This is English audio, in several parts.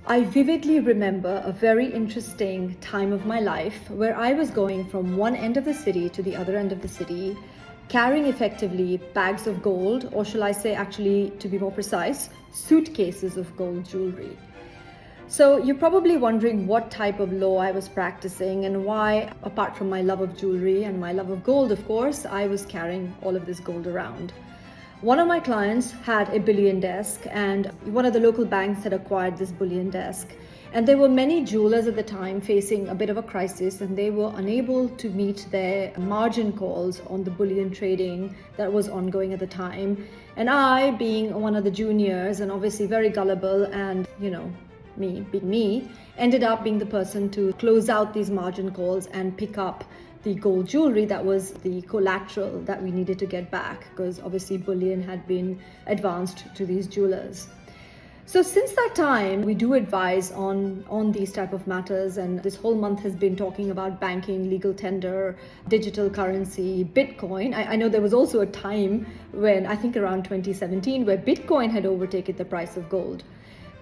I vividly remember a very interesting time of my life where I was going from one end of the city to the other end of the city, carrying effectively bags of gold, or shall I say, actually, to be more precise, suitcases of gold jewelry. So you're probably wondering what type of law I was practicing and why, apart from my love of jewelry and my love of gold, of course, I was carrying all of this gold around. One of my clients had a bullion desk, and one of the local banks had acquired this bullion desk. And there were many jewelers at the time facing a bit of a crisis, and they were unable to meet their margin calls on the bullion trading that was ongoing at the time. And I, being one of the juniors and obviously very gullible and, me being me, ended up being the person to close out these margin calls and pick up the gold jewelry that was the collateral that we needed to get back, because obviously bullion had been advanced to these jewelers. So since that time, we do advise on these type of matters, and this whole month has been talking about banking, legal tender, digital currency, Bitcoin. I know there was also a time when, I think around 2017, where Bitcoin had overtaken the price of gold.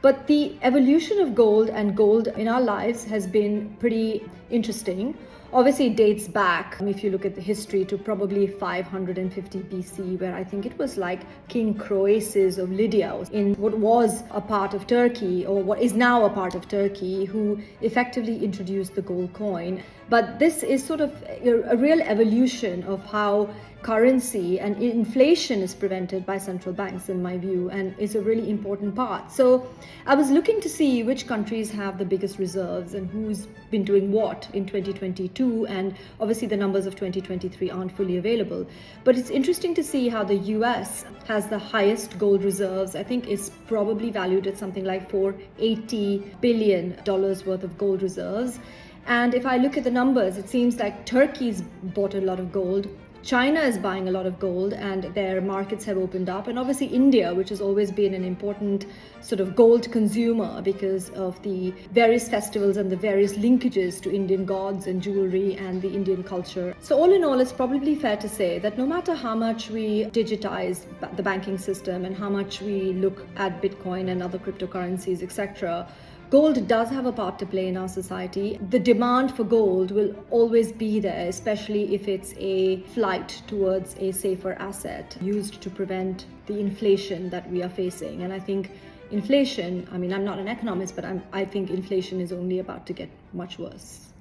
But the evolution of gold and gold in our lives has been pretty interesting. Obviously, it dates back, if you look at the history, to probably 550 BC, where I think it was like King Croesus of Lydia in what was a part of Turkey, or what is now a part of Turkey, who effectively introduced the gold coin. But this is sort of a real evolution of how currency and inflation is prevented by central banks, in my view, and is a really important part. So I was looking to see which countries have the biggest reserves and who's been doing what in 2022, and obviously the numbers of 2023 aren't fully available. But it's interesting to see how the US has the highest gold reserves. I think it's probably valued at something like $480 billion worth of gold reserves. And if I look at the numbers, it seems like Turkey's bought a lot of gold. China is buying a lot of gold, and their markets have opened up. And obviously India, which has always been an important sort of gold consumer because of the various festivals and the various linkages to Indian gods and jewelry and the Indian culture. So all in all, it's probably fair to say that no matter how much we digitize the banking system and how much we look at Bitcoin and other cryptocurrencies, etc., gold does have a part to play in our society. The demand for gold will always be there, especially if it's a flight towards a safer asset used to prevent the inflation that we are facing. And I think inflation, I'm not an economist, but I think inflation is only about to get much worse.